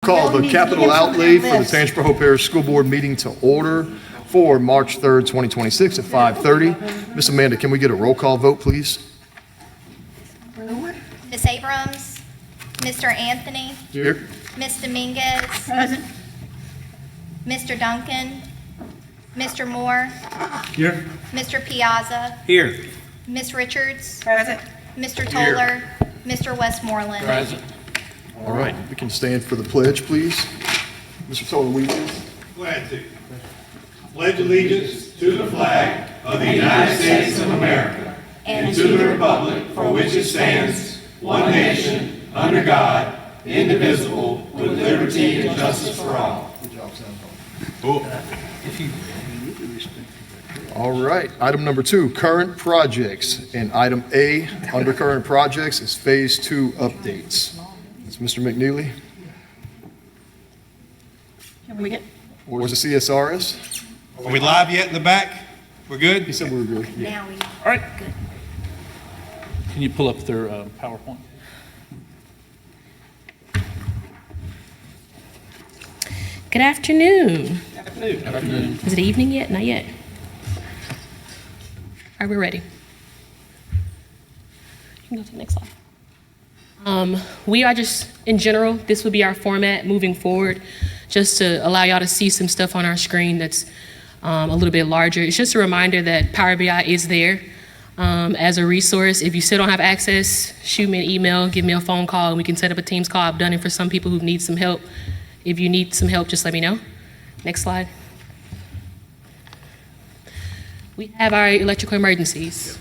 Call the capital outlay for the Tangipahoa Parish School Board meeting to order for March 3rd, 2026 at 5:30. Miss Amanda, can we get a roll call vote, please? Ms. Abrams, Mr. Anthony, Here. Ms. Dominguez, Present. Mr. Duncan, Mr. Moore, Here. Mr. Piazza, Here. Ms. Richards, Present. Mr. Toller, Mr. Westmoreland. Present. All right, we can stand for the pledge, please. Mr. Toller, will you please? Glad to. Pledge allegiance to the flag of the United States of America and to the republic for which it stands, one nation, under God, indivisible, with liberty and justice for all. All right, item number 2, current projects. And item A, under current projects, is Phase 2 updates. It's Mr. McNeely, Can we get, or is it CSRS? Are we live yet in the back? We're good? He said we were good. Now we, All right. Can you pull up their PowerPoint? Good afternoon. Afternoon. Is it evening yet? Not yet. All right, we're ready. You can go to the next slide. We are just, in general, this will be our format moving forward, just to allow y'all to see some stuff on our screen that's a little bit larger. It's just a reminder that Power BI is there as a resource. If you still don't have access, shoot me an email, give me a phone call, and we can set up a Teams call. I've done it for some people who need some help. If you need some help, just let me know. Next slide. We have our electrical emergencies.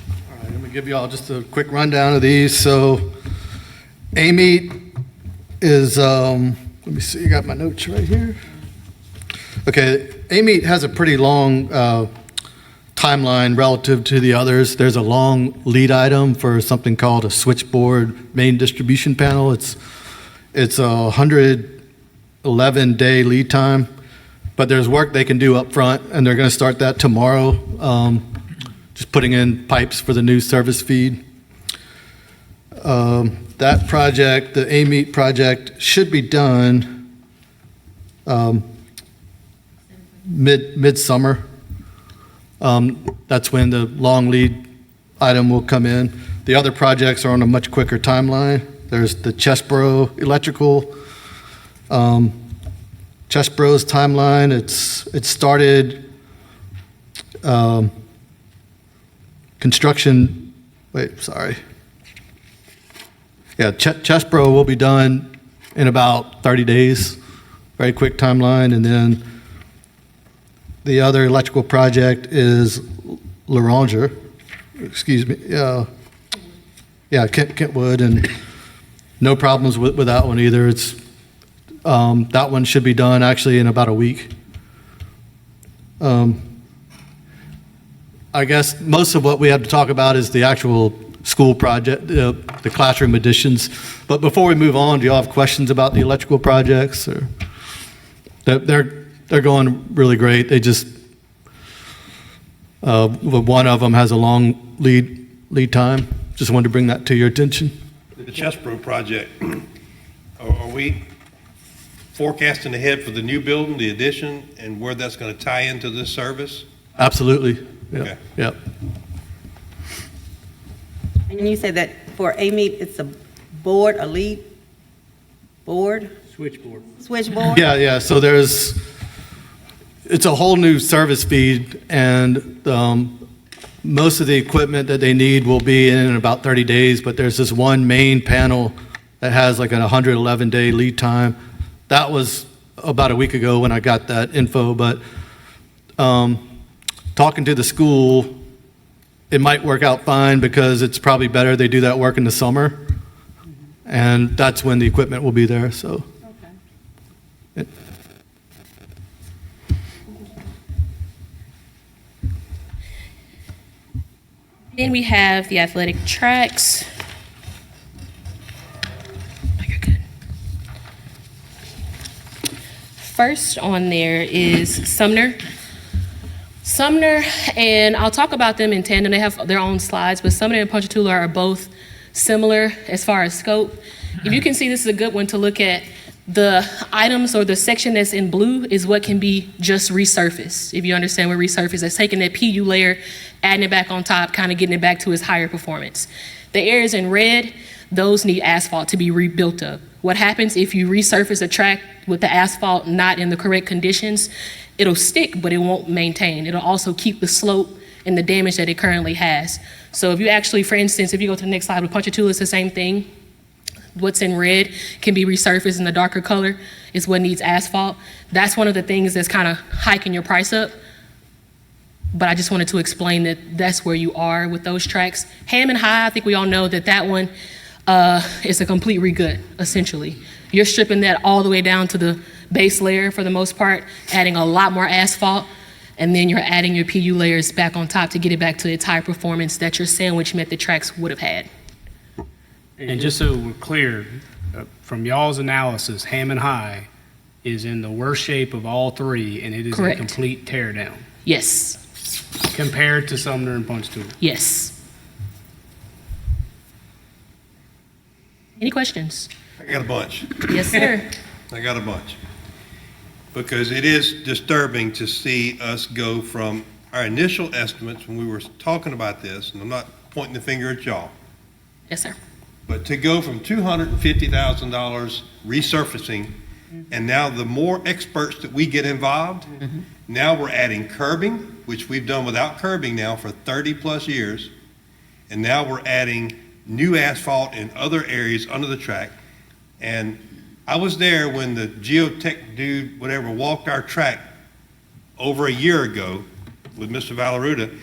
All right, let me give you all just a quick rundown of these. So AMEET is, let me see, I got my notes right here. Okay, AMEET has a pretty long timeline relative to the others. There's a long lead item for something called a switchboard main distribution panel. It's a 111-day lead time, but there's work they can do up front, and they're going to start that tomorrow, just putting in pipes for the new service feed. That project, the AMEET project, should be done midsummer. That's when the long lead item will come in. The other projects are on a much quicker timeline. There's the Chesbro electrical. Chesbro's timeline, it started construction, Chesbro will be done in about 30 days, very quick timeline. And then the other electrical project is Kentwood, and no problems with that one either. It's that one should be done actually in about a week. I guess most of what we have to talk about is the actual school project, the classroom additions. But before we move on, do you all have questions about the electrical projects? Or they're going really great. They just one of them has a long lead time. Just wanted to bring that to your attention. The Chesbro project, are we forecasting ahead for the new building, the addition, and where that's going to tie into this service? Absolutely. Yep. Okay. Yep. and you said that for AMEET, it's a board, a lead board, Switchboard. switchboard? Yeah. So it's a whole new service feed, and most of the equipment that they need will be in about 30 days, but there's this one main panel that has like a 111-day lead time. That was about a week ago when I got that info, but talking to the school, it might work out fine because it's probably better they do that work in the summer, and that's when the equipment will be there, so. Okay. Then we have the athletic tracks. Oh, you're good. First on there is Sumner. Sumner, and I'll talk about them in tandem. They have their own slides, but Sumner and Ponchatoula are both similar as far as scope. If you can see, this is a good one to look at The items or the section that's in blue is what can be just resurfaced. If you understand what resurface is, taking that PU layer, adding it back on top, kind of getting it back to its higher performance. The areas in red, those need asphalt to be rebuilt up. What happens if you resurface a track with the asphalt not in the correct conditions? It'll stick, but it won't maintain. It'll also keep the slope and the damage that it currently has. So if you actually, for instance, if you go to the next slide with Ponchatoula, it's the same thing. What's in red can be resurfaced, and the darker color is what needs asphalt. That's one of the things that's kind of hiking your price up. But I just wanted to explain that that's where you are with those tracks. Hammond High, I think we all know that that one is a complete regut, essentially. You're stripping that all the way down to the base layer for the most part, adding a lot more asphalt, and then you're adding your PU layers back on top to get it back to its high performance that your sandwich method tracks would have had. And just so we're clear, from y'all's analysis, Hammond High is in the worst shape of all three, and it is Correct. a complete tear down Yes, compared to Sumner and Ponchatoula. yes. Any questions? I got a bunch. Yes, sir. I got a bunch. Because it is disturbing to see us go from our initial estimates when we were talking about this, and I'm not pointing the finger at y'all, Yes, sir. but to go from $250,000 resurfacing, and now the more experts that we get involved, now we're adding curbing, which we've done without curbing now for 30 plus years, and now we're adding new asphalt in other areas under the track. And I was there when the geotech dude, whatever, walked our track over a year ago with Mr. Valaruta,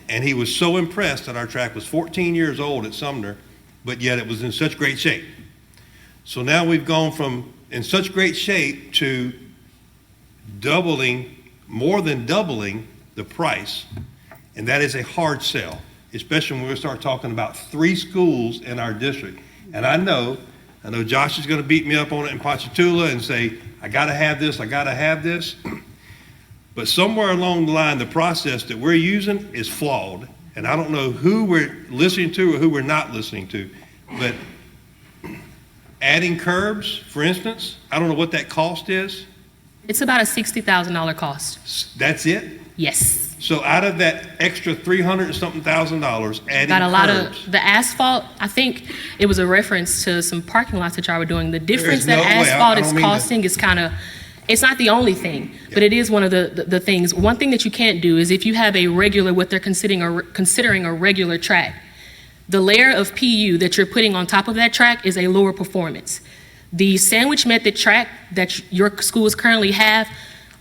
and he was so impressed that our track was 14 years old at Sumner, but yet it was in such great shape. So now we've gone from in such great shape to doubling, more than doubling the price, and that is a hard sell, especially when we start talking about 3 schools in our district. And I know Josh is going to beat me up on it in Ponchatoula and say, I got to have this, I got to have this. But somewhere along the line, the process that we're using is flawed. And I don't know who we're listening to or who we're not listening to. But adding curbs, for instance, I don't know what that cost is. It's about a $60,000 cost. That's it? Yes. So out of that extra $300 and something thousand, adding Got a lot curbs. of, the asphalt, I think it was a reference to some parking lots that y'all were doing. The difference no that way. I asphalt don't is mean to- costing is kind of, it's not the only thing, but it is one of the things. One thing that you can't do is if you have a regular, what they're considering a regular track, the layer of PU that you're putting on top of that track is a lower performance. The sandwich method track that your schools currently have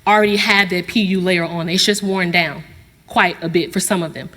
already had that PU layer on. It's just worn down quite a bit for some of them.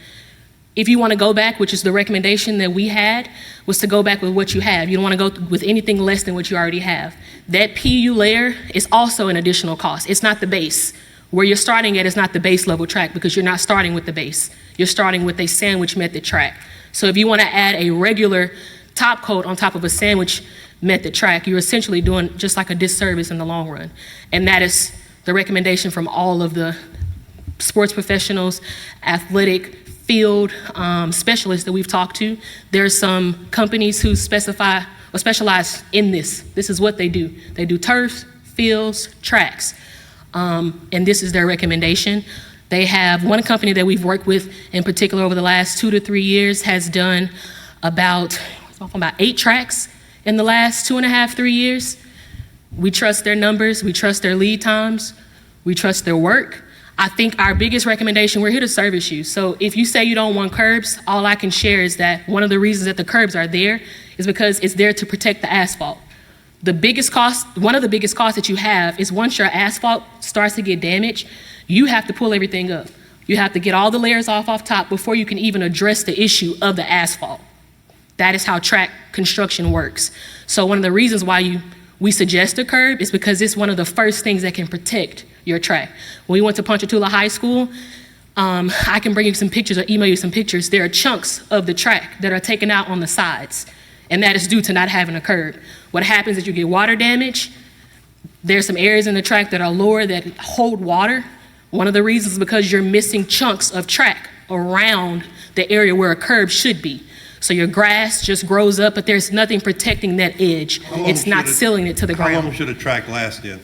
If you want to go back, which is the recommendation that we had, was to go back with what you have. You don't want to go with anything less than what you already have. That PU layer is also an additional cost. It's not the base. Where you're starting at is not the base level track because you're not starting with the base. You're starting with a sandwich method track. So if you want to add a regular top coat on top of a sandwich method track, you're essentially doing just like a disservice in the long run. And that is the recommendation from all of the sports professionals, athletic, field specialists that we've talked to. There are some companies who specify or specialize in this. This is what they do. They do turf, fields, tracks. And this is their recommendation. They have one company that we've worked with in particular over the last 2 to 3 years has done about 8 tracks in the last 2.5, 3 years. We trust their numbers, we trust their lead times, we trust their work. I think our biggest recommendation, we're here to service you. So if you say you don't want curbs, all I can share is that one of the reasons that the curbs are there is because it's there to protect the asphalt. The biggest cost, one of the biggest costs that you have is once your asphalt starts to get damaged, you have to pull everything up. You have to get all the layers off top before you can even address the issue of the asphalt. That is how track construction works. So one of the reasons why we suggest a curb is because it's one of the first things that can protect your track. When we went to Ponchatoula High School, I can bring you some pictures or email you some pictures. There are chunks of the track that are taken out on the sides, and that is due to not having a curb. What happens is you get water damage. There's some areas in the track that are lower that hold water. One of the reasons is because you're missing chunks of track around the area where a curb should be. So your grass just grows up, but there's nothing protecting that edge. How long It's not should it- sealing it to the How long ground. should a track last then?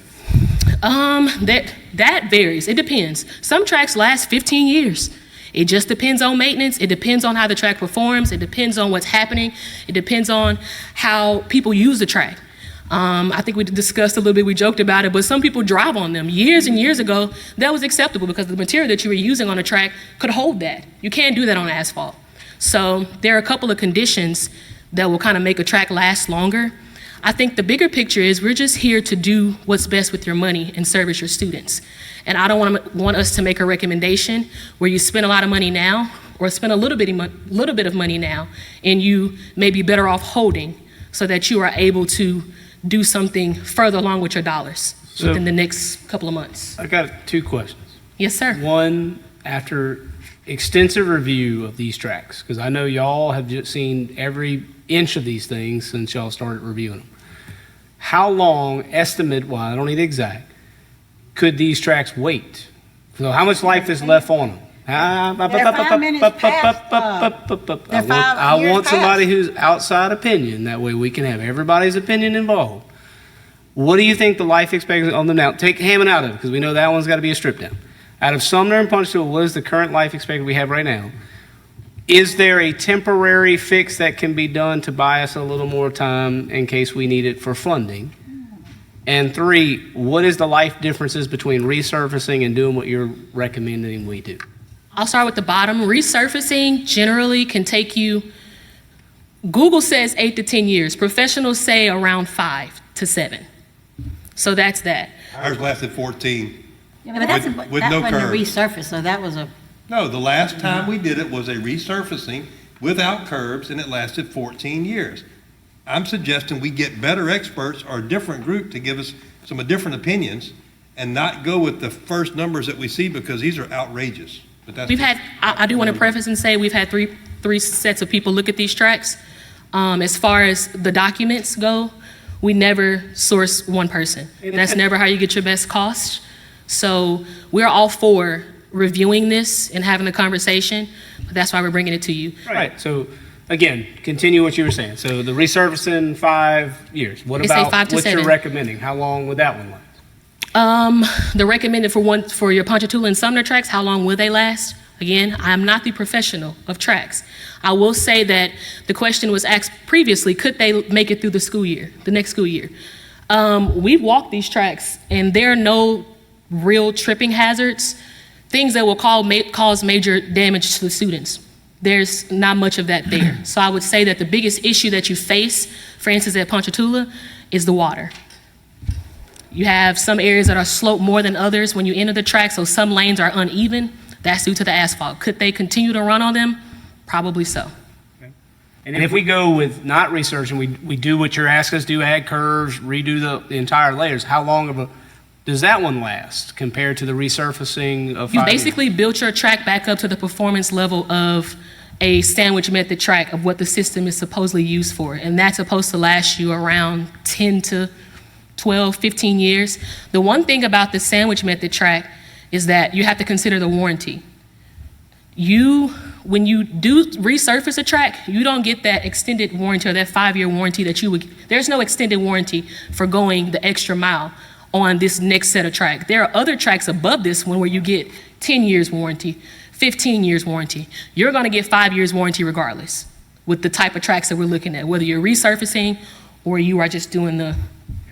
That varies. It depends. Some tracks last 15 years. It just depends on maintenance. It depends on how the track performs. It depends on what's happening. It depends on how people use the track. I think we discussed a little bit, we joked about it, but some people drive on them. Years and years ago, that was acceptable because the material that you were using on the track could hold that. You can't do that on asphalt. So there are a couple of conditions that will kind of make a track last longer. I think the bigger picture is we're just here to do what's best with your money and service your students. And I don't want us to make a recommendation where you spend a lot of money now or spend a little bit of money now and you may be better off holding so that you are able to do something further along with your dollars within the next couple of months. I got two questions. Yes, sir. One, after extensive review of these tracks, because I know y'all have just seen every inch of these things since y'all started reviewing them. How long, estimate-wise, I don't need exact, could these tracks wait? So how much life is left on them? They're 5 minutes past, they're 5 I years want somebody past. who's outside opinion. That way we can have everybody's opinion involved. What do you think the life expectancy on them now? Take Hammond out of it, because we know that one's got to be a strip down. Out of Sumner and Punchtool, what is the current life expectancy we have right now? Is there a temporary fix that can be done to buy us a little more time in case we need it for funding? And 3, what is the life differences between resurfacing and doing what you're recommending we do? I'll start with the bottom. Resurfacing generally can take you, Google says 8 to 10 years. Professionals say around 5 to 7. So that's that. Ours lasted 14. Yeah, but that's, With that no wasn't a curb. resurface, so that was a, No, the last time we did it was a resurfacing without curbs, and it lasted 14 years. I'm suggesting we get better experts or a different group to give us some different opinions and not go with the first numbers that we see because these are outrageous. But that's We've had, I do want to preface and say we've had three sets of people look at these tracks. As far as the documents go, we never source one person. That's never how you get your best cost. So we're all for reviewing this and having a conversation, but that's why we're bringing it to you. Right, so again, continue what you were saying. So the resurfacing 5 years. What They say about 5 to what 7. you're recommending? How long would that one last? The recommended for your Ponchatoula and Sumner tracks, how long will they last? Again, I'm not the professional of tracks. I will say that the question was asked previously, could they make it through the next school year? We've walked these tracks and there are no real tripping hazards, things that will cause major damage to the students. There's not much of that there. So I would say that the biggest issue that you face, for instance, at Ponchatoula, is the water. You have some areas that are sloped more than others when you enter the track, so some lanes are uneven. That's due to the asphalt. Could they continue to run on them? Probably so. And if we go with not researching, we do what you're asking us to do, add curves, redo the entire layers, how long of a, does that one last compared to the resurfacing of 5 You years? basically built your track back up to the performance level of a sandwich method track of what the system is supposedly used for. And that's supposed to last you around 10 to 12, 15 years. The one thing about the sandwich method track is that you have to consider the warranty. When you do resurface a track, you don't get that extended warranty or that 5-year warranty that you would, there's no extended warranty for going the extra mile on this next set of track. There are other tracks above this one where you get 10 years warranty, 15 years warranty. You're gonna get 5 years warranty regardless with the type of tracks that we're looking at, whether you're resurfacing or you are just doing the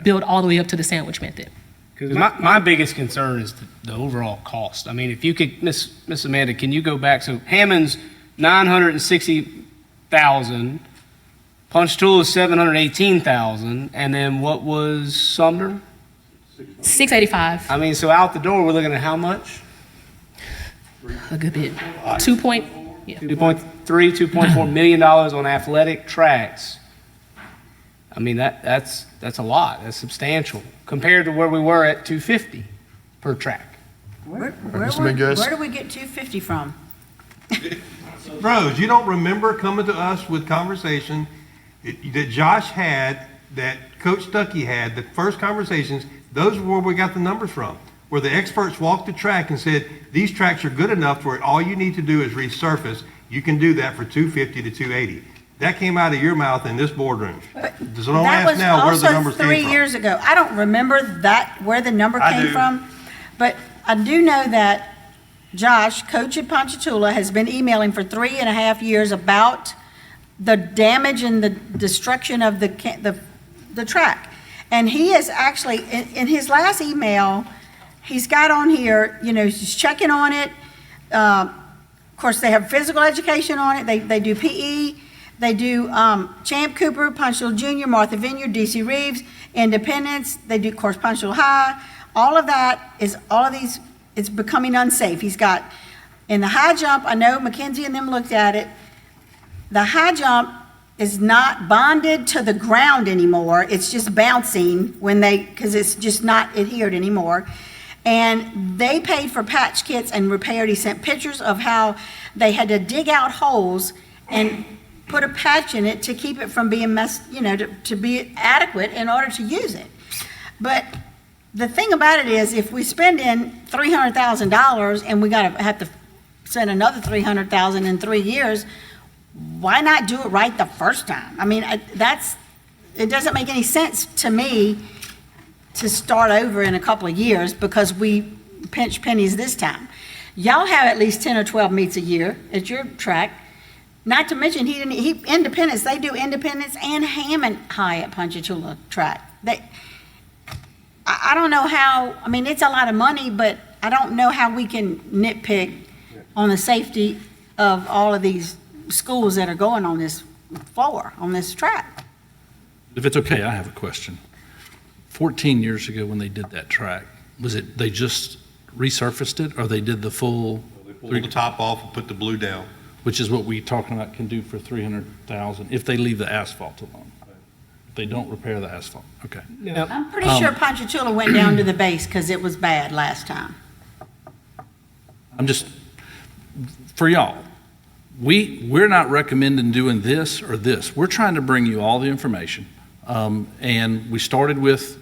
build all the way up to the sandwich method. Because my biggest concern is the overall cost. I mean, if you could, Miss Amanda, can you go back? So Hammond's $960,000, Ponchatoula's $718,000, and then what was Sumner? 685, I mean, so out the door, we're looking at how much? a good bit. 2 point, yeah. 2.3, $2.4 million on athletic tracks. I mean, that's a lot. That's substantial compared to where we were at 250 per track. where Mr. Mingus? do we get 250 from? Rose, you don't remember coming to us with conversation that Josh had, that Coach Stuckey had, the first conversations, those were where we got the numbers from, where the experts walked the track and said, these tracks are good enough where all you need to do is resurface. You can do that for 250 to 280. That came out of your mouth in this boardroom. So don't That ask was now where the also numbers came 3 from. years ago. I don't remember that, where the number I came do. from. But I do know that Josh, coach at Ponchatoula, has been emailing for 3.5 years about the damage and the destruction of the track. And he is actually, in his last email, he's got on here, he's checking on it. Of course, they have physical education on it. They do PE. They do Champ Cooper, Ponchatoula Junior, Martha Vineyard, DC Reeves, Independence. They do, of course, Ponchatoula High. All of these, it's becoming unsafe. He's got, in the high jump, I know Mackenzie and them looked at it. The high jump is not bonded to the ground anymore. It's just bouncing because it's just not adhered anymore. And they paid for patch kits and repaired. He sent pictures of how they had to dig out holes and put a patch in it to keep it from being to be adequate in order to use it. But the thing about it is, if we spend in $300,000 and we have to spend another $300,000 in 3 years, why not do it right the first time? I mean, it doesn't make any sense to me to start over in a couple of years because we pinch pennies this time. Y'all have at least 10 or 12 meets a year at your track. Not to mention, Independence, they do Independence and Hammond High at Ponchatoula track. I don't know how, I mean, it's a lot of money, but I don't know how we can nitpick on the safety of all of these schools that are going on this floor, on this track. If it's okay, I have a question. 14 years ago when they did that track, they just resurfaced it, or they did the full? They pulled the top off and put the blue down. Which is what we talking about can do for 300,000 if they leave the asphalt alone. If they don't repair the asphalt, okay. I'm pretty sure Ponchatoula went down to the base because it was bad last time. I'm just, for y'all, we're not recommending doing this or this. We're trying to bring you all the information. And we started with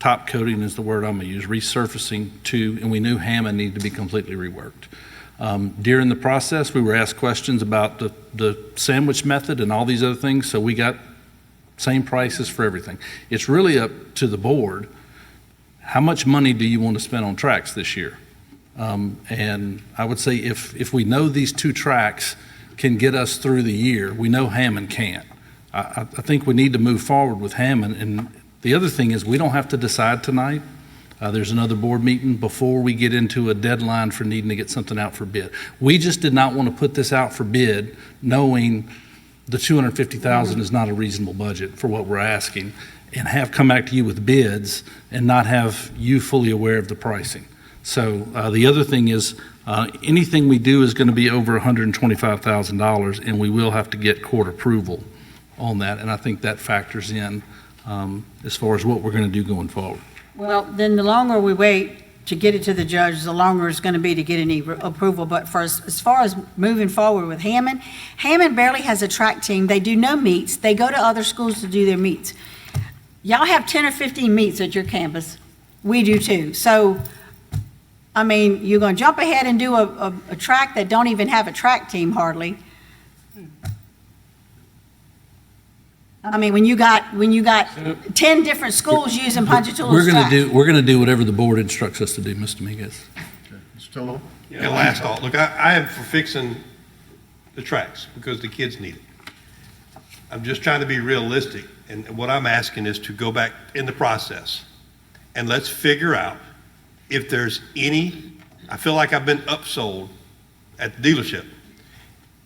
top coating is the word I'm gonna use, resurfacing and we knew Hammond needed to be completely reworked. During the process, we were asked questions about the sandwich method and all these other things, so we got same prices for everything. It's really up to the board. How much money do you want to spend on tracks this year? And I would say if we know these two tracks can get us through the year, we know Hammond can't. I think we need to move forward with Hammond. And the other thing is we don't have to decide tonight. There's another board meeting before we get into a deadline for needing to get something out for bid. We just did not want to put this out for bid knowing the $250,000 is not a reasonable budget for what we're asking, and have come back to you with bids and not have you fully aware of the pricing. So the other thing is anything we do is going to be over $125,000, and we will have to get court approval on that, and I think that factors in as far as what we're going to do going forward. Well, then the longer we wait to get it to the judge, the longer it's going to be to get any approval. But as far as moving forward with Hammond, Hammond barely has a track team. They do no meets. They go to other schools to do their meets. Y'all have 10 or 15 meets at your campus. We do too. So, I mean, you're going to jump ahead and do a track that don't even have a track team hardly. I mean, when you got 10 different schools using Ponchatoula's track. We're going to do whatever the board instructs us to do, Mr. Dominguez. Mr. Tolo? And last thought, look, I am for fixing the tracks because the kids need it. I'm just trying to be realistic, and what I'm asking is to go back in the process and let's figure out if there's I feel like I've been upsold at the dealership.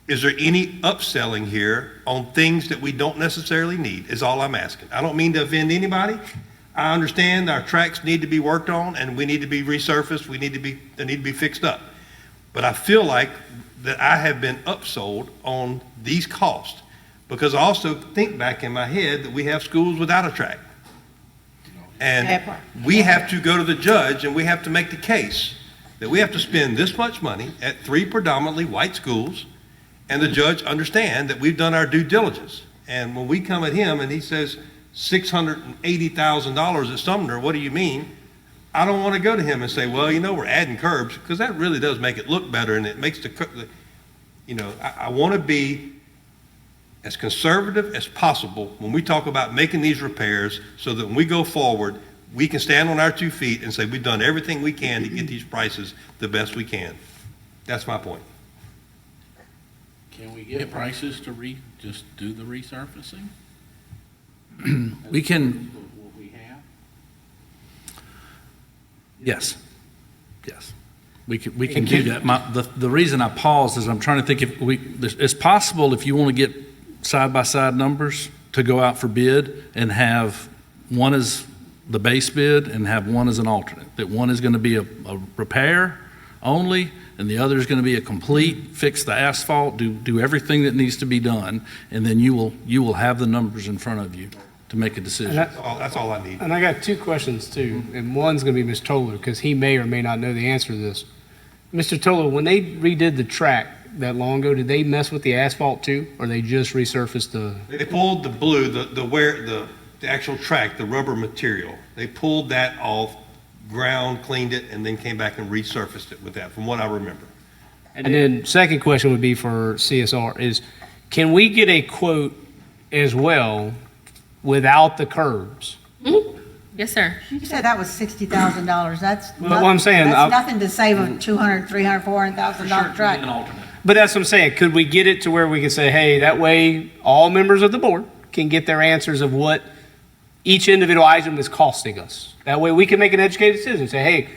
Is there any upselling here on things that we don't necessarily need, is all I'm asking. I don't mean to offend anybody. I understand our tracks need to be worked on and we need to be resurfaced, they need to be fixed up. But I feel like that I have been upsold on these costs because I also think back in my head that we have schools without a track. And we have to go to the judge and we have to make the case that we have to spend this much money at 3 predominantly white schools, and the judge understand that we've done our due diligence. And when we come at him and he says $680,000 at Sumner, what do you mean? I don't want to go to him and say, well, we're adding curbs, because that really does make it look better and it makes I want to be as conservative as possible when we talk about making these repairs so that when we go forward, we can stand on our 2 feet and say we've done everything we can to get these prices the best we can. That's my point. Can we get prices to just do the resurfacing? We can, What we have? yes, yes. We can do that. The reason I paused is I'm trying to think if it's possible if you want to get side-by-side numbers to go out for bid and have one as the base bid and have one as an alternate, that one is going to be a repair only and the other is going to be a complete, fix the asphalt, do everything that needs to be done, and then you will have the numbers in front of you to make a decision. That's all I need. And I got 2 questions too, and one's going to be Mr. Toller, because he may or may not know the answer to this. Mr. Toller, when they redid the track that long ago, did they mess with the asphalt too, or they just resurfaced the? They pulled the blue, the actual track, the rubber material. They pulled that off, ground, cleaned it, and then came back and resurfaced it with that, from what I remember. And then second question would be for CSR is, can we get a quote as well without the curbs? Yes, sir. You said that was $60,000. That's Well, what I'm saying, that's I'll- nothing to save a $200,000, $300,000, $400,000 track. But that's what I'm saying. Could we get it to where we can say, hey, that way all members of the board can get their answers of what each individual item is costing us? That way we can make an educated decision. Say, hey,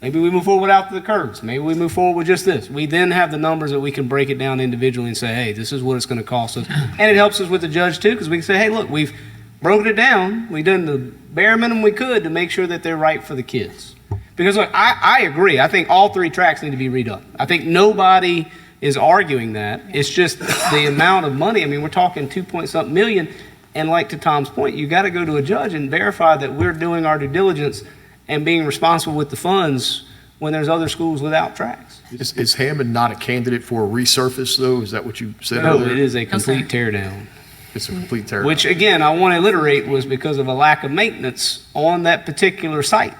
maybe we move forward without the curbs. Maybe we move forward with just this. We then have the numbers that we can break it down individually and say, hey, this is what it's going to cost us. And it helps us with the judge too, because we can say, hey, look, we've broken it down. We've done the bare minimum we could to make sure that they're right for the kids. Because look, I agree. I think all 3 tracks need to be redone. I think nobody is arguing that. It's just the amount of money. I mean, we're talking 2-point-something million. And like to Tom's point, you got to go to a judge and verify that we're doing our due diligence and being responsible with the funds when there's other schools without tracks. Is Hammond not a candidate for a resurface, though? Is that what you said No, earlier? it is a complete tear down. It's a complete tear. Which again, I want to iterate was because of a lack of maintenance on that particular site.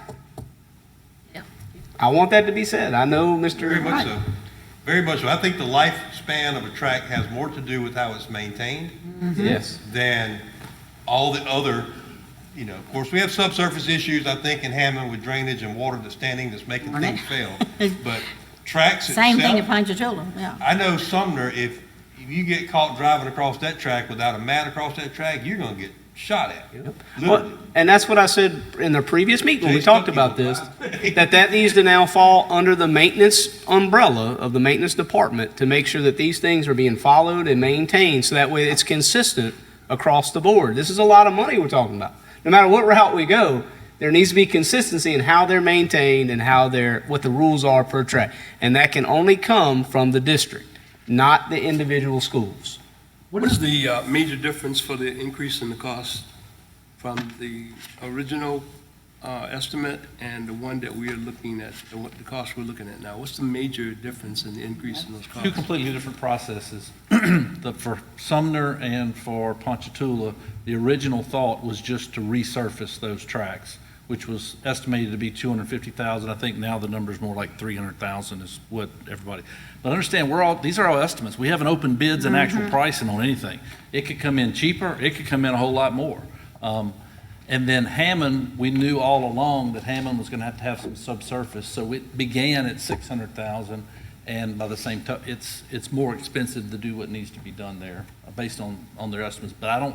Yeah. I want that to be said. I know Mr. Very much so. Very much so. I think the lifespan of a track has more to do with how it's maintained Yes. than all the other, of course, we have subsurface issues, I think, in Hammond with drainage and water that's standing that's making things fail. But tracks itself. Same thing at Ponchatoula, yeah. I know Sumner, if you get caught driving across that track without a mat across that track, you're going to get shot at. Literally. Well, and that's what I said in the previous meeting when we Jay's talked cookie about will this, fly. that needs to now fall under the maintenance umbrella of the maintenance department to make sure that these things are being followed and maintained so that way it's consistent across the board. This is a lot of money we're talking about. No matter what route we go, there needs to be consistency in how they're maintained and what the rules are per track. And that can only come from the district, not the individual schools. What is the major difference for the increase in the cost from the original estimate and the one that we are looking at, the cost we're looking at now? What's the major difference in the increase in those costs? 2 completely different processes. For Sumner and for Ponchatoula, the original thought was just to resurface those tracks, which was estimated to be $250,000. I think now the number's more like $300,000 is what everybody. But understand, these are all estimates. We haven't opened bids and actual pricing on anything. It could come in cheaper. It could come in a whole lot more. And then Hammond, we knew all along that Hammond was going to have some subsurface, so it began at $600,000, and by the same time, it's more expensive to do what needs to be done there, based on their estimates. But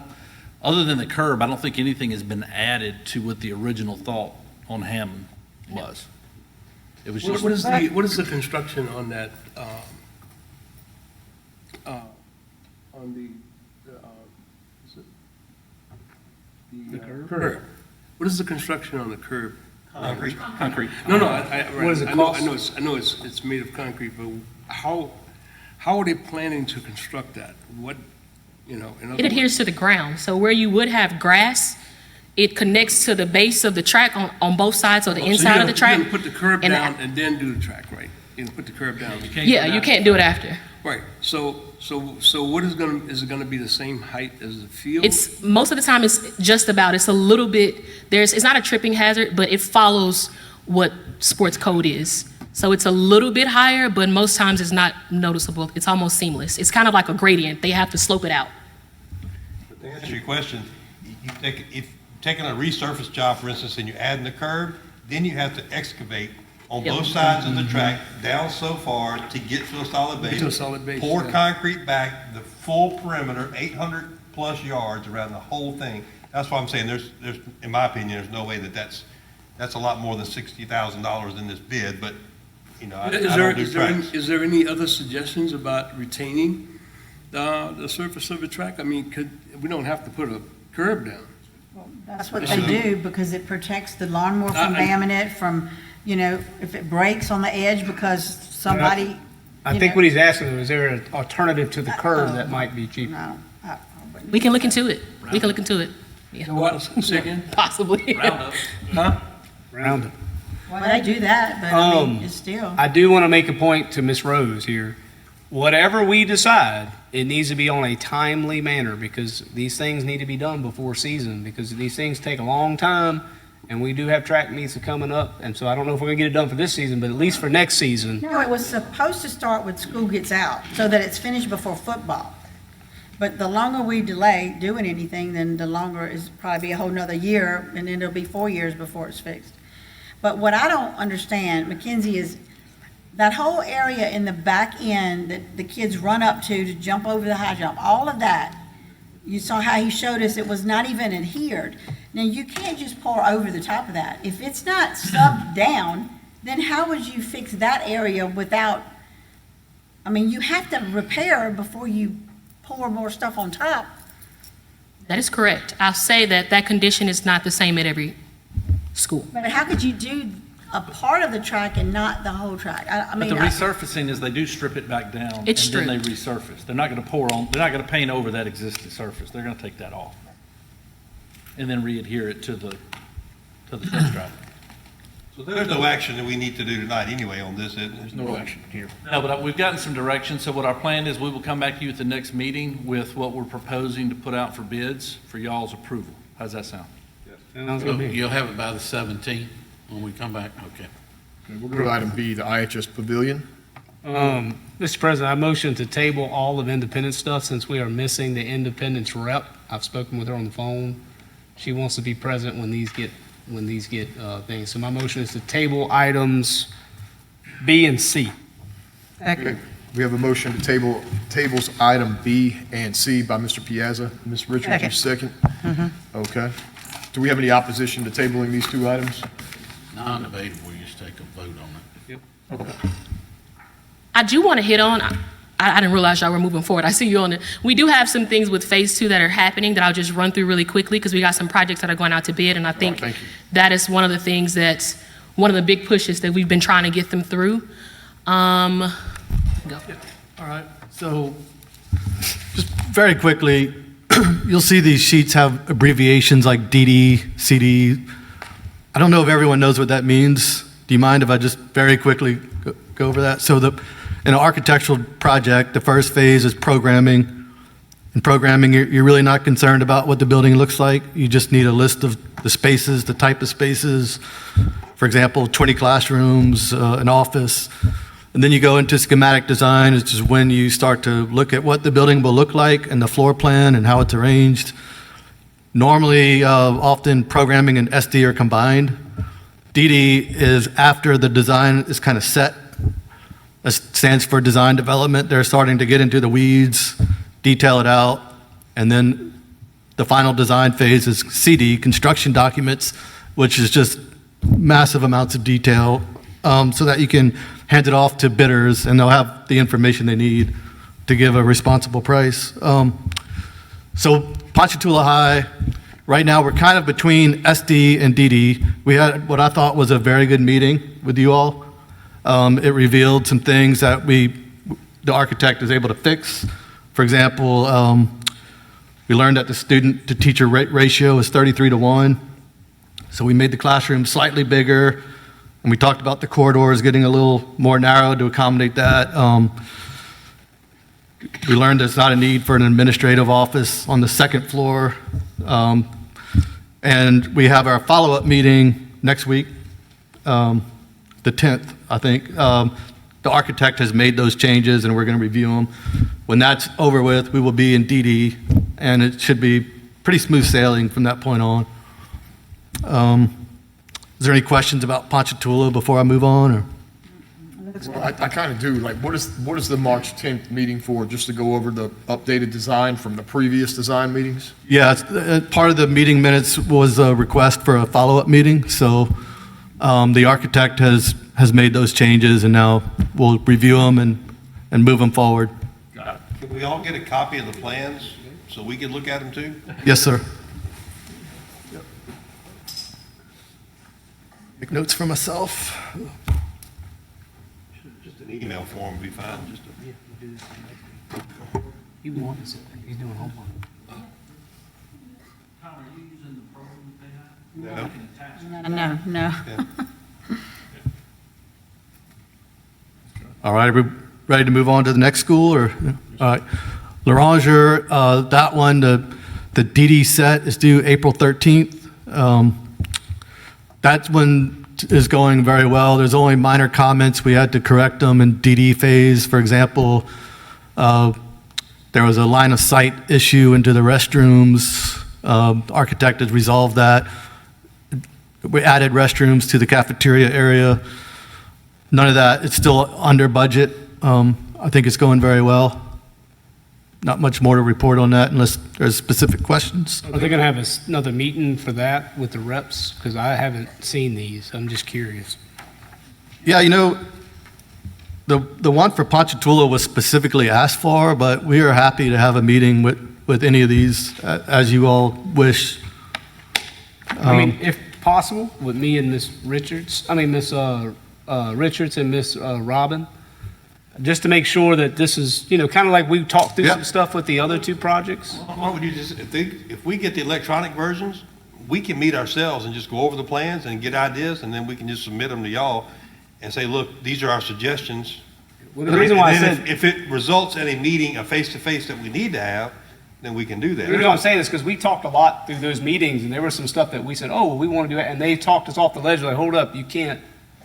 other than the curb, I don't think anything has been added to what the original thought on Hammond was. It was just. What is the construction on that, on the curb? What is the construction on the curb? Concrete. No, What does it I know cost? I know it's made of concrete, but how are they planning to construct that? What, in other It adheres words- to the ground. So where you would have grass, it connects to the base of the track on both sides or the So inside of the track. You're gonna put the curb And down and then do the track, right? You're gonna put the curb down. Yeah, you can't do it after. Right, so what is it gonna be the same height as the field? It's, most of the time, it's a little bit, it's not a tripping hazard, but it follows what sports code is. So it's a little bit higher, but most times it's not noticeable. It's almost seamless. It's kind of like a gradient. They have to slope it out. To answer your question, if taking a resurface job, for instance, and you're adding the curb, then you have to excavate on both sides of the track down so far to get to a solid base. to a solid base, Pour yeah. concrete back the full perimeter, 800 plus yards around the whole thing. That's why I'm saying there's, in my opinion, there's no way that's a lot more than $60,000 in this bid, but, you know, I don't do tracks. Is there any other suggestions about retaining the surface of the track? I mean, we don't have to put a curb down. That's what they do, because it protects the lawnmower from damming it, from, you know, if it breaks on the edge because somebody, I think what he's asking is there an alternative to the curb that might be cheaper? no. We can look into it. We can look into it. Yeah. What, second? Possibly. Huh? Round it. Well, they do that, but I mean, it's still. I do want to make a point to Ms. Rose here. Whatever we decide, it needs to be on a timely manner, because these things need to be done before season, because these things take a long time, and we do have track meets coming up, and so I don't know if we're going to get it done for this season, but at least for next season. No, it was supposed to start when school gets out, so that it's finished before football. But the longer we delay doing anything, then the longer is probably be a whole nother year, and then it'll be 4 years before it's fixed. But what I don't understand, Mackenzie, is that whole area in the back end that the kids run up to jump over the high jump, all of that, you saw how he showed us it was not even adhered. Now, you can't just pour over the top of that. If it's not subbed down, then how would you fix that area without, I mean, you have to repair before you pour more stuff on top. That is correct. I'll say that condition is not the same at every school. But how could you do a part of the track and not the whole track? I But mean, the resurfacing is they do strip it back down. It's And then they resurface. They're not going to they're not going to paint over that existing surface. They're going to take that off. And then re-adhere it to the test drive. So there's no action that we need to do tonight anyway on this, is there? No action here. No, but we've gotten some direction, so what our plan is, we will come back to you at the next meeting with what we're proposing to put out for bids for y'all's approval. How's that sound? Sounds good to me. You'll have it by the 17th when we come back? Okay. We'll go to item B, the IHS Pavilion. Mr. President, I motion to table all of Independence stuff since we are missing the Independence rep. I've spoken with her on the phone. She wants to be present when these get things. So my motion is to table items B and C. Okay. We have a motion to tables item B and C by Mr. Piazza. Ms. Richards, you second? Okay. Do we have any opposition to tabling these two items? Non-debatable, you just take a vote on it. I do want to hit on, I didn't realize y'all were moving forward. I see you on it. We do have some things with phase 2 that are happening that I'll just run through really quickly, because we got some projects that are going out to bid, and I think thank you. that is one of the things that's one of the big pushes that we've been trying to get them through. Go. All right, so just very quickly, you'll see these sheets have abbreviations like DD, CD. I don't know if everyone knows what that means. Do you mind if I just very quickly go over that? So in an architectural project, the first phase is programming. In programming, you're really not concerned about what the building looks like. You just need a list of the spaces, the type of spaces. For example, 20 classrooms, an office. And then you go into schematic design, which is when you start to look at what the building will look like and the floor plan and how it's arranged. Normally, often programming and SD are combined. DD is after the design is kind of set. That stands for design development. They're starting to get into the weeds, detail it out, and then the final design phase is CD, construction documents, which is just massive amounts of detail, so that you can hand it off to bidders and they'll have the information they need to give a responsible price. So Ponchatoula High, right now we're kind of between SD and DD. We had what I thought was a very good meeting with you all. It revealed some things that the architect is able to fix. For example, we learned that the student to teacher ratio is 33-1. So we made the classroom slightly bigger, and we talked about the corridors getting a little more narrow to accommodate that. We learned there's not a need for an administrative office on the second floor. And we have our follow-up meeting next week, the 10th, I think. The architect has made those changes, and we're going to review them. When that's over with, we will be in DD, and it should be pretty smooth sailing from that point on. Is there any questions about Ponchatoula before I move on, or? Well, I kind of do, like, what is the March 10th meeting for, just to go over the updated design from the previous design meetings? Yeah, part of the meeting minutes was a request for a follow-up meeting, so the architect has made those changes, and now we'll review them and move them forward. Can we all get a copy of the plans so we can look at them too? Yes, sir. Make notes for myself. Just an email form would be fine, just He wants it. He's doing homework. Tom, are you using the program that they have? No. No. All right, are we ready to move on to the next school, or? All right. L'Oranger, that one, the DD set is due April 13th. That one is going very well. There's only minor comments. We had to correct them in DD phase. For example, there was a line of sight issue into the restrooms. Architect has resolved that. We added restrooms to the cafeteria area. None of that, it's still under budget. I think it's going very well. Not much more to report on that unless there's specific questions. Are they going to have another meeting for that with the reps? Because I haven't seen these. I'm just curious. Yeah, you know, the one for Ponchatoula was specifically asked for, but we are happy to have a meeting with any of these as you all wish. I mean, if possible, with me and Miss Richards and Miss Robin, just to make sure that this is, kind of like we talked through some stuff with the other two projects. Why would you just, if we get the electronic versions, we can meet ourselves and just go over the plans and get ideas, and then we can just submit them to y'all and say, look, these are our suggestions. Well, the reason why I And then said, if it results in a meeting, a face-to-face that we need to have, then we can do that. the reason why I'm saying this because we talked a lot through those meetings, and there was some stuff that we said, oh, well, we want to do it, and they talked us off the ledge, like, hold up, you can't.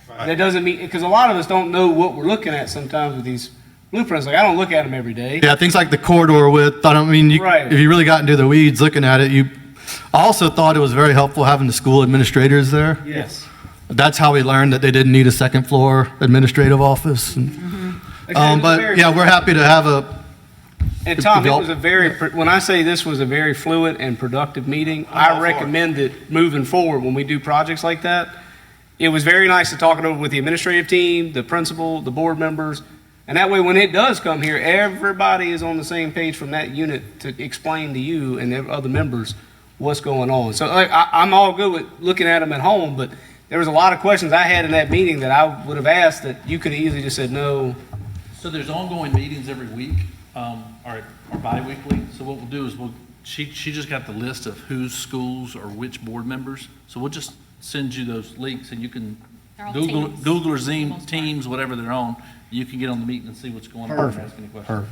That doesn't mean, because a lot of us don't know what we're looking at sometimes with these blueprints. Like, I don't look at them every day. Yeah, things like the corridor width, Right. if you really got into the weeds looking at it, I also thought it was very helpful having the school administrators there. Yes. That's how we learned that they didn't need a second floor administrative office. But yeah, we're happy to have And Tom, it was when I say this was a very fluid and productive meeting, I recommend it moving forward when we do projects like that. It was very nice to talk it over with the administrative team, the principal, the board members. And that way, when it does come here, everybody is on the same page from that unit to explain to you and the other members what's going on. So I'm all good with looking at them at home, but there was a lot of questions I had in that meeting that I would have asked that you could have easily just said no. So there's ongoing meetings every week, or bi-weekly. So what we'll do is she just got the list of whose schools or which board members. So we'll just send you those links, and you can They're all Google or Teams, Zoom, for the most part. Teams, whatever they're on. You can get on the meeting and see what's going on and ask any questions.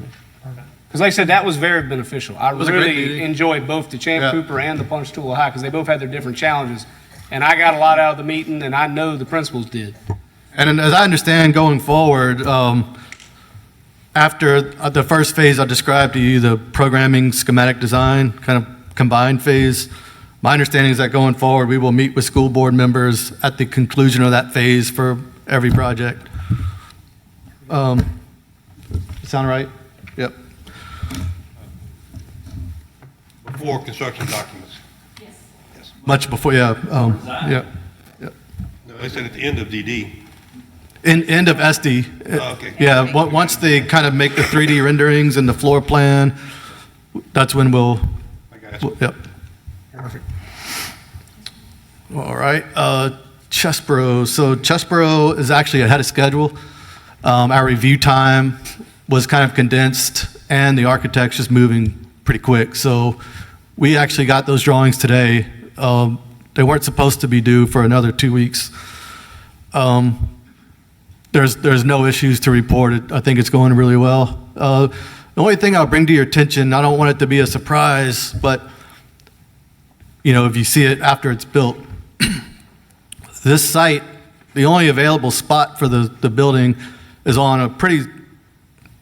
Because like I said, that was very beneficial. I was a great really meeting. enjoyed both the Champ Yeah. Cooper and the Ponchatoula High because they both had their different challenges. And I got a lot out of the meeting, and I know the principals did. And as I understand going forward, after the first phase I described to you, the programming schematic design kind of combined phase, my understanding is that going forward, we will meet with school board members at the conclusion of that phase for every project. Sound right? Yep. Before construction documents. Much before, yeah. Yeah. No, they said at the end of DD. End of SD. Oh, okay. Yeah, once they kind of make the 3D renderings and the floor plan, that's when we'll, I got you. yep. Perfect. All right, Chesborough. So Chesborough is actually ahead of schedule. Our review time was kind of condensed, and the architect's just moving pretty quick. So we actually got those drawings today. They weren't supposed to be due for another 2 weeks. There's no issues to report. I think it's going really well. The only thing I'll bring to your attention, I don't want it to be a surprise, but if you see it after it's built, this site, the only available spot for the building is on a pretty,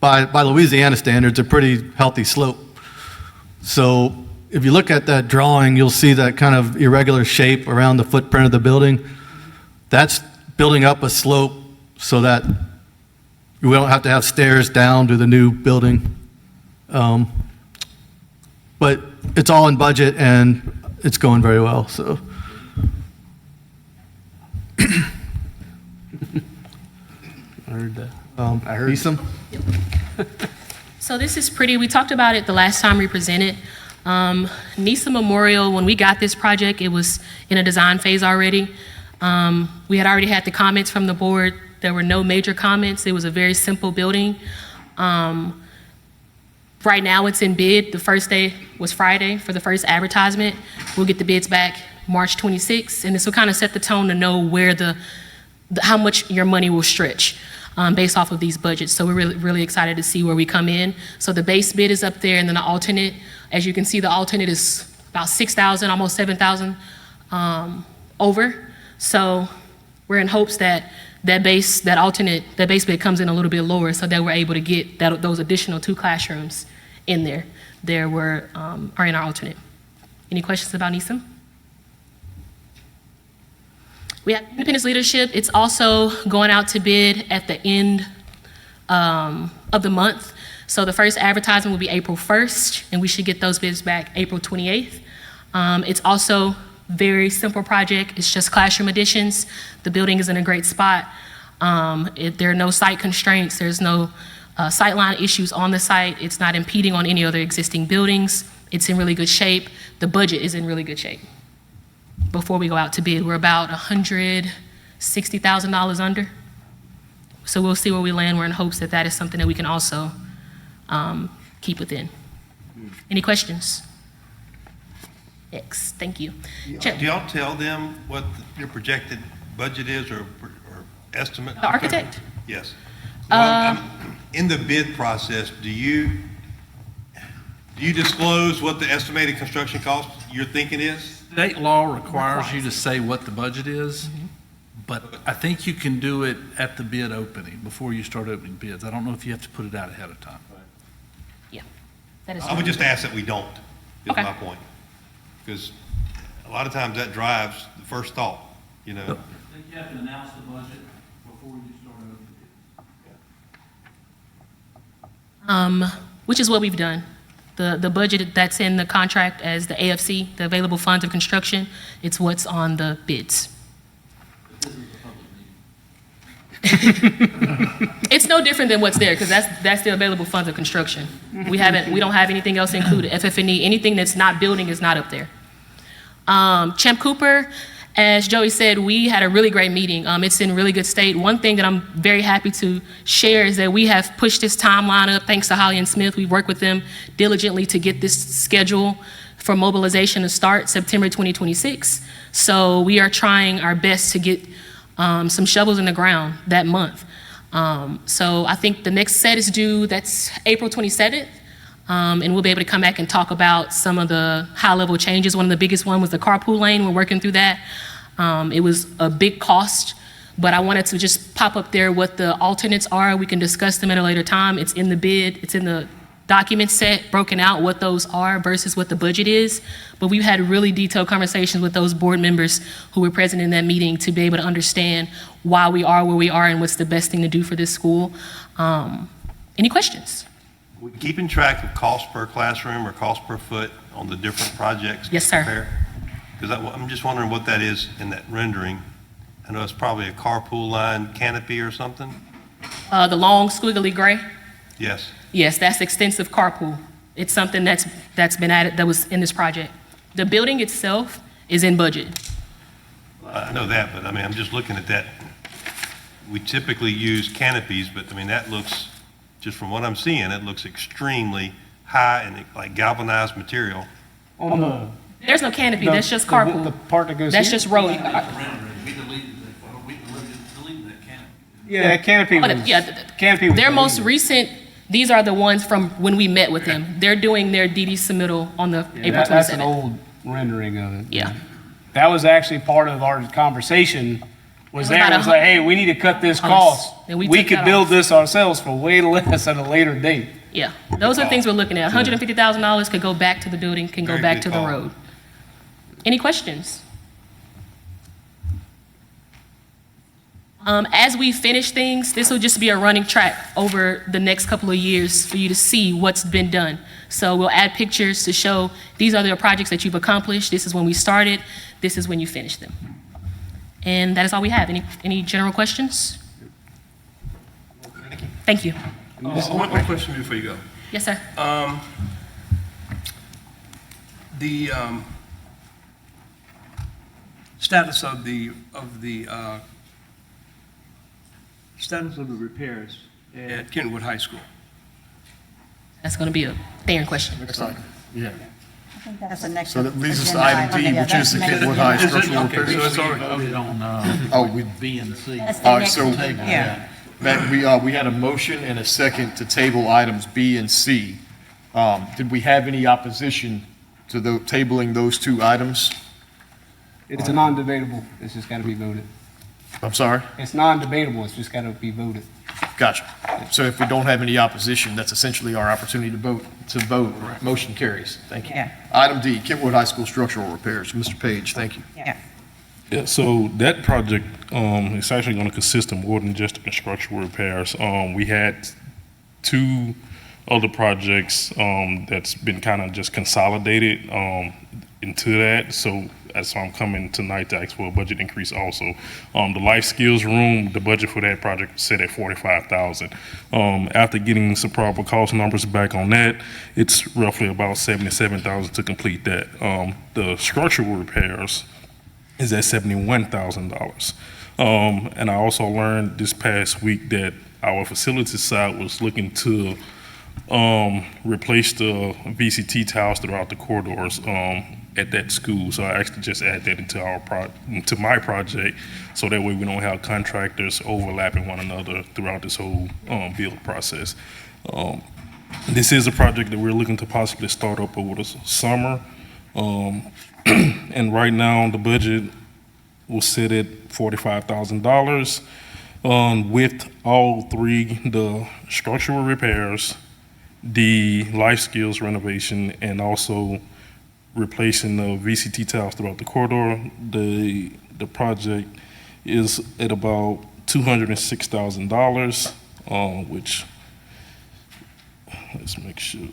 by Louisiana standards, a pretty healthy slope. So if you look at that drawing, you'll see that kind of irregular shape around the footprint of the building. That's building up a slope so that we don't have to have stairs down to the new building. But it's all in budget and it's going very well, so. I heard that. I heard some. So this is pretty. We talked about it the last time we presented. NISA Memorial, when we got this project, it was in a design phase already. We had already had the comments from the board. There were no major comments. It was a very simple building. Right now it's in bid. The first day was Friday for the first advertisement. We'll get the bids back March 26th, and this will kind of set the tone to know where how much your money will stretch based off of these budgets. So we're really, really excited to see where we come in. So the base bid is up there, and then the alternate, as you can see, the alternate is about 6,000, almost 7,000 over. So we're in hopes that that base bid comes in a little bit lower so that we're able to get those additional 2 classrooms in there. Are in our alternate. Any questions about NISA? We have Independence Leadership. It's also going out to bid at the end of the month. So the first advertisement will be April 1st, and we should get those bids back April 28th. It's also very simple project. It's just classroom additions. The building is in a great spot. There are no site constraints. There's no sightline issues on the site. It's not impeding on any other existing buildings. It's in really good shape. The budget is in really good shape. Before we go out to bid, we're about $160,000 under. So we'll see where we land. We're in hopes that that is something that we can also keep within. Any questions? X, thank you. Do y'all tell them what your projected budget is or estimate? The architect? Yes. Well, in the bid process, do you disclose what the estimated construction cost you're thinking is? State law requires you to say what the budget is, but I think you can do it at the bid opening, before you start opening bids. I don't know if you have to put it out ahead of time. Yeah. That is I would just ask that we don't, is Okay. my point. Because a lot of times that drives the first thought, you know. I think you have to announce the budget before you start opening bids. Which is what we've done. The budget that's in the contract as the AFC, the available funds of construction, it's what's on the bids. It's no different than what's there, because that's the available funds of construction. We don't have anything else included. FF&E, anything that's not building is not up there. Champ Cooper, as Joey said, we had a really great meeting. It's in really good state. One thing that I'm very happy to share is that we have pushed this timeline up thanks to Holly and Smith. We worked with them diligently to get this schedule for mobilization to start September 2026. So we are trying our best to get some shovels in the ground that month. So I think the next set is due, that's April 27th. And we'll be able to come back and talk about some of the high-level changes. One of the biggest one was the carpool lane. We're working through that. It was a big cost, but I wanted to just pop up there what the alternates are. We can discuss them at a later time. It's in the bid. It's in the document set, broken out what those are versus what the budget is. But we've had really detailed conversations with those board members who were present in that meeting to be able to understand why we are where we are and what's the best thing to do for this school. Any questions? Keeping track of cost per classroom or cost per foot on the different projects? Yes, sir. Because I'm just wondering what that is in that rendering. I know it's probably a carpool line canopy or something? The long squiggly gray? Yes. Yes, that's extensive carpool. It's something that's been added, that was in this project. The building itself is in budget. I know that, but I mean, I'm just looking at that. We typically use canopies, but I mean, that looks, just from what I'm seeing, it looks extremely high and like galvanized material. There's no canopy, that's just carpool. The part that goes That's here? just road. We deleted that canopy. Yeah, that canopy canopy was Their most deleted. recent, these are the ones from when we met with them. They're doing their DD submittal on the April 27th. That's an old rendering of it. Yeah. That was actually part of our conversation was It was there, about was like, hey, we need to cut this cost. And we We took could that build off. this ourselves for way less at a later date. Yeah, those are the things we're looking at. $150,000 could go back to the building, can go Very back good to the call. road. Any questions? As we finish things, this will just be a running track over the next couple of years for you to see what's been done. So we'll add pictures to show these are the projects that you've accomplished. This is when we started. This is when you finished them. And that is all we have. Any general questions? Thank you. One question before you go. Yes, sir. The status of the repairs at Kentwood High School. That's going to be a Theron question. Next item. Yeah. That's the next. So that leads us to agenda item D, Yeah, which that's is the next. Kentwood High Is it- structural okay, repairs. so it's already, Voted on, Oh, we, B and C. That's the all right, next so Table, Yeah. that, we had a motion and a second to table items B and C. Did we have any opposition to the, tabling those two items? It's a non-debatable, it's just gotta be voted. I'm sorry? It's non-debatable, it's just gotta be voted. Gotcha. So if we don't have any opposition, that's essentially our opportunity to vote. Motion carries. Thank you. Yeah. Item D, Kentwood High School structural repairs. Mr. Page, thank you. Yeah. Yeah, so that project is actually going to consist of more than just the structural repairs. We had two other projects that's been kind of just consolidated into that. So that's why I'm coming tonight to ask for a budget increase also. The life skills room, the budget for that project was set at $45,000. After getting some proper cost numbers back on that, it's roughly about $77,000 to complete that. The structural repairs is at $71,000. And I also learned this past week that our facilities side was looking to replace the VCT tiles throughout the corridors at that school. So I actually just add that into my project, so that way we don't have contractors overlapping one another throughout this whole build process. This is a project that we're looking to possibly start up over the summer. And right now, the budget will sit at $45,000 with all three, the structural repairs, the life skills renovation, and also replacing the VCT tiles throughout the corridor. The project is at about $206,000, which, let's make sure.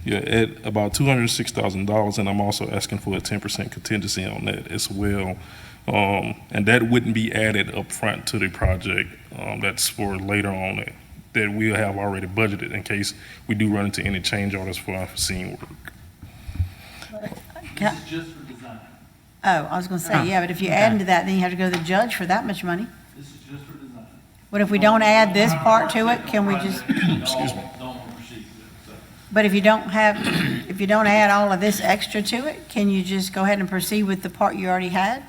Yeah, at about $206,000, and I'm also asking for a 10% contingency on that as well. And that wouldn't be added up front to the project. That's for later on that we'll have already budgeted in case we do run into any change orders for unforeseen work. This is just for design. Oh, I was gonna say, yeah, but if you add into that, then you have to go to the judge for that much money. This is just for design. What if we don't add this part to it? Can we just, Excuse me. Don't want to proceed with it, so. but if you don't add all of this extra to it, can you just go ahead and proceed with the part you already had?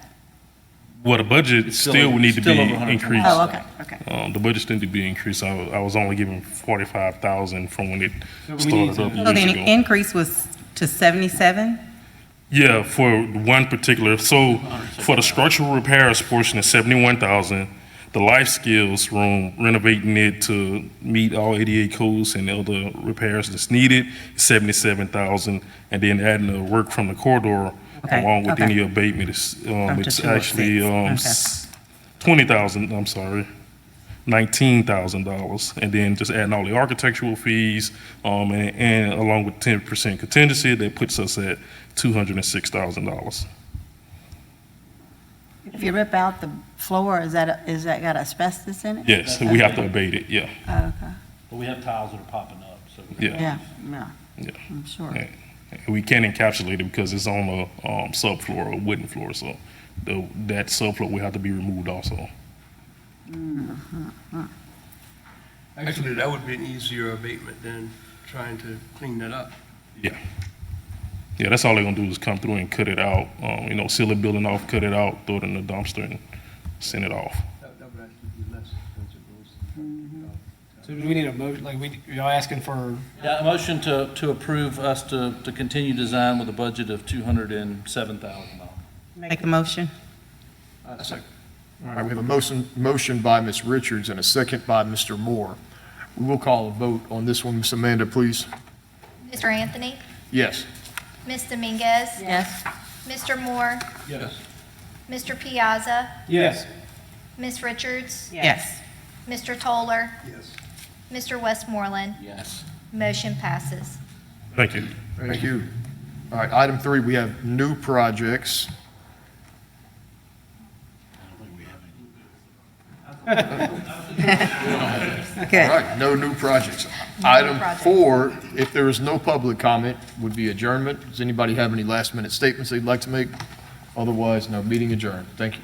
Well, the budget It's still would need to be still over 120. increased. Oh, okay, okay. The budget still need to be increased. I was only given $45,000 from when it So we started need up to- So years the ago. increase was to 77? Yeah, for one particular, so for the structural repairs portion is $71,000. The life skills room, renovating it to meet all ADA codes and other repairs that's needed, $77,000. And then adding the work from the corridor Okay, along with okay. any abatement is, Up to it's 206, actually okay. $20,000, I'm sorry, $19,000. And then just adding all the architectural fees, and along with 10% contingency, that puts us at $206,000. If you rip out the floor, is that got asbestos in it? Yes, we have to abate it, yeah, Oh, okay, But we have tiles that are popping up, so. yeah. yeah, Yeah. I'm sure. Yeah. We can't encapsulate it because it's on a subfloor, a wooden floor, so that subfloor will have to be removed also. actually, that would be an easier abatement than trying to clean that up. Yeah. Yeah, that's all they're gonna do is come through and cut it out, seal the building off, cut it out, throw it in the dumpster and send it off. That would actually be less expensive. So do we need a motion, y'all asking for, Yeah, a motion to approve us to continue design with a budget of $207,000. Make the motion? Second. All right, we have a motion by Ms. Richards and a second by Mr. Moore. We will call a vote on this one. Ms. Amanda, please. Mr. Anthony? Yes. Ms. Dominguez? Yes. Mr. Moore? Yes. Mr. Piazza? Yes. Ms. Richards? Yes. Mr. Toller? Yes. Mr. Westmoreland? Yes. Motion passes. Thank you. Thank you. All right, item 3, we have new projects. All Okay. right, no new projects. Item projects. 4, if there is no public comment, would be adjournment. Does anybody have any last-minute statements they'd like to make? Otherwise, no, meeting adjourned. Thank you.